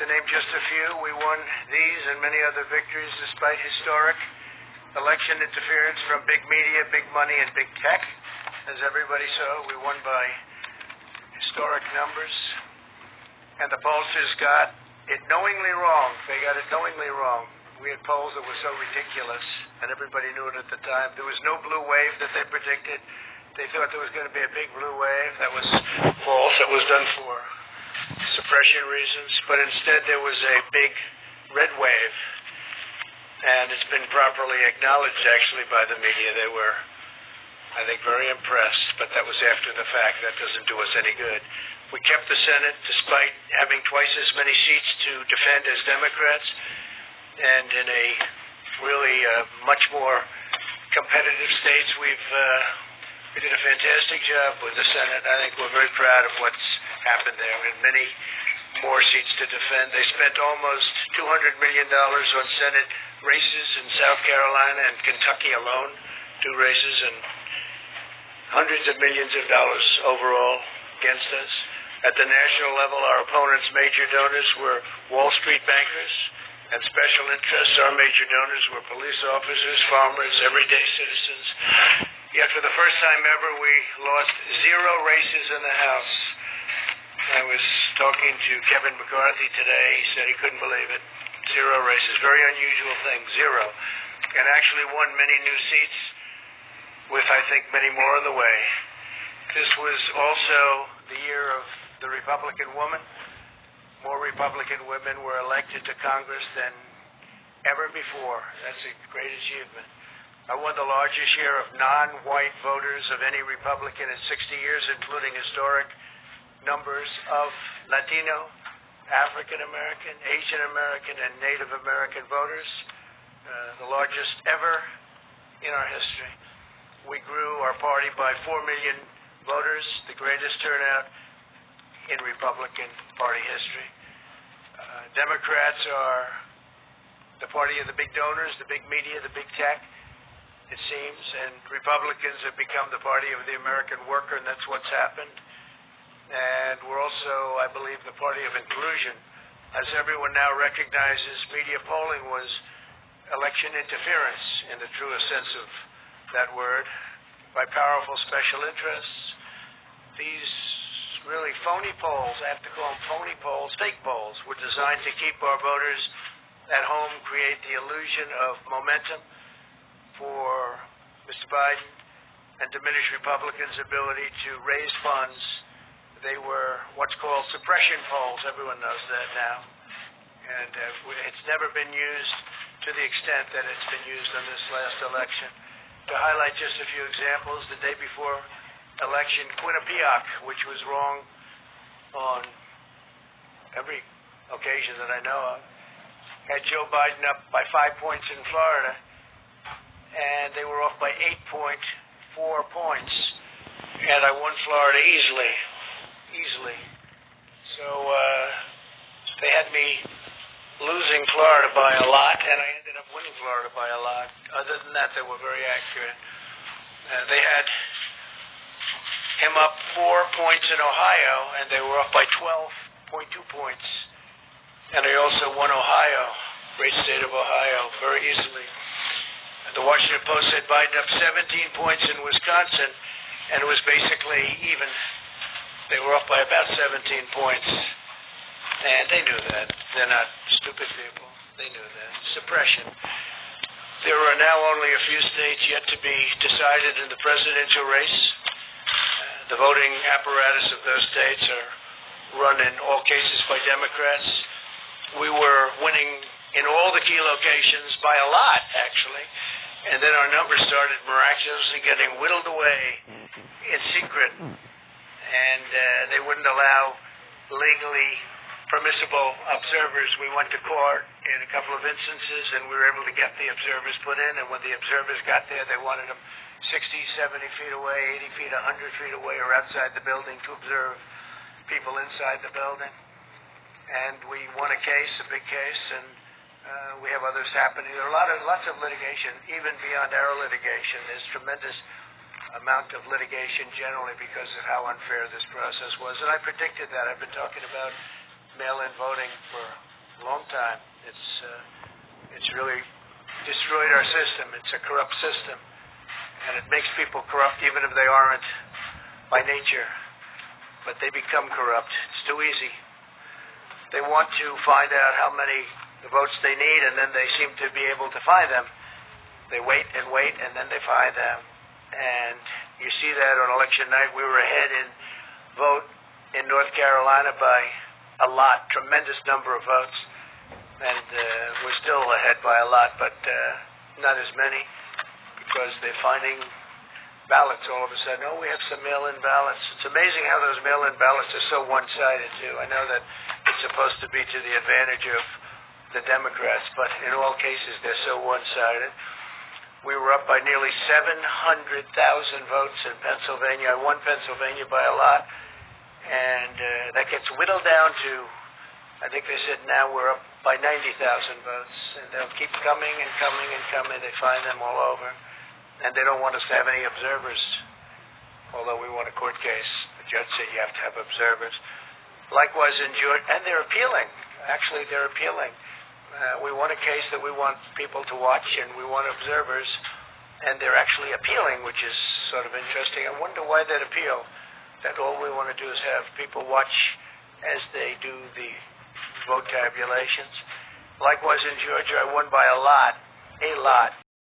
To name just a few, we won these and many other victories despite historic election interference from big media, big money, and big tech. As everybody saw, we won by historic numbers. And the pollsters got it knowingly wrong. They got it knowingly wrong. We had polls that were so ridiculous, and everybody knew it at the time. There was no blue wave that they predicted. They thought there was going to be a big blue wave. That was false. It was done for suppression reasons. But instead, there was a big red wave. And it's been properly acknowledged, actually, by the media. They were, I think, very impressed. But that was after the fact. That doesn't do us any good. We kept the Senate despite having twice as many seats to defend as Democrats. And in a really much more competitive states, we did a fantastic job with the Senate. I think we're very proud of what's happened there. We had many more seats to defend. They spent almost $200 million on Senate races in South Carolina and Kentucky alone, 2 races, and hundreds of millions of dollars overall against us. At the national level, our opponents' major donors were Wall Street bankers and special interests. Our major donors were police officers, farmers, everyday citizens. Yet for the first time ever, we lost 0 races in the House. I was talking to Kevin McCarthy today. He said he couldn't believe it. 0 races. Very unusual thing. 0. And actually won many new seats with, I think, many more on the way. This was also the year of the Republican woman. More Republican women were elected to Congress than ever before. That's a great achievement. I won the largest share of non-white voters of any Republican in 60 years, including historic numbers of Latino, African American, Asian American, and Native American voters, the largest ever in our history. We grew our party by 4 million voters, the greatest turnout in Republican Party history. Democrats are the party of the big donors, the big media, the big tech, it seems, and Republicans have become the party of the American worker, and that's what's happened. And we're also, I believe, the party of inclusion. As everyone now recognizes, media polling was election interference in the truest sense of that word by powerful special interests. These really phony polls, I have to call them phony polls, fake polls, were designed to keep our voters at home, create the illusion of momentum for Mr. Biden, and diminish Republicans' ability to raise funds. They were what's called suppression polls. Everyone knows that now. And it's never been used to the extent that it's been used on this last election. To highlight just a few examples, the day before election, Quinnipiac, which was wrong on every occasion that I know of, had Joe Biden up by 5 points in Florida, and they were off by 8.4 points. And I won Florida easily. So they had me losing Florida by a lot, and I ended up winning Florida by a lot. Other than that, they were very accurate. They had him up 4 points in Ohio, and they were up by 12.2 points. And I also won Ohio, great state of Ohio, very easily. And the Washington Post said Biden up 17 points in Wisconsin, and it was basically even. They were up by about 17 points. And they knew that. They're not stupid people. They knew that. Suppression. There are now only a few states yet to be decided in the presidential race. The voting apparatus of those states are run in all cases by Democrats. We were winning in all the key locations by a lot, actually. And then our numbers started miraculously getting whittled away in secret. And they wouldn't allow legally permissible observers. We went to court in a couple of instances, and we were able to get the observers put in. And when the observers got there, they wanted them 60, 70 feet away, 80 feet, 100 feet away, or outside the building to observe people inside the building. And we won a case, a big case, and we have others happening. There are lots of litigation, even beyond our litigation. There's tremendous amount of litigation generally because of how unfair this process was. And I predicted that. I've been talking about mail-in voting for time. It's really destroyed our system. It's a corrupt system, and it makes people corrupt even if they aren't by nature. But they become corrupt. It's too easy. They want to find out how many the votes they need, and then they seem to be able to find them. They wait, and then they find them. And you see that on election night. We were ahead in vote in North Carolina by a lot, tremendous number of votes. And we're still ahead by a lot, but not as many, because they're finding ballots all of a sudden. Oh, we have some mail-in ballots. It's amazing how those mail-in ballots are so one-sided, too. I know that it's supposed to be to the advantage of the Democrats, but in all cases, they're so one-sided. We were up by nearly 700,000 votes in Pennsylvania. I won Pennsylvania by a lot, and that gets whittled down to, I think they said now we're up by 90,000 votes, and they'll keep coming and coming and coming. They find them all over, and they don't want us to have any observers, although we won a court case. The judge said you have to have observers. Likewise in Georgia, and they're appealing. Actually, they're appealing. We won a case that we want people to watch, and we want observers, and they're actually appealing, which is sort of interesting. I wonder why that appeal, that all we want to do is have people watch as they do the vote tabulations. Likewise in Georgia, I won by a lot.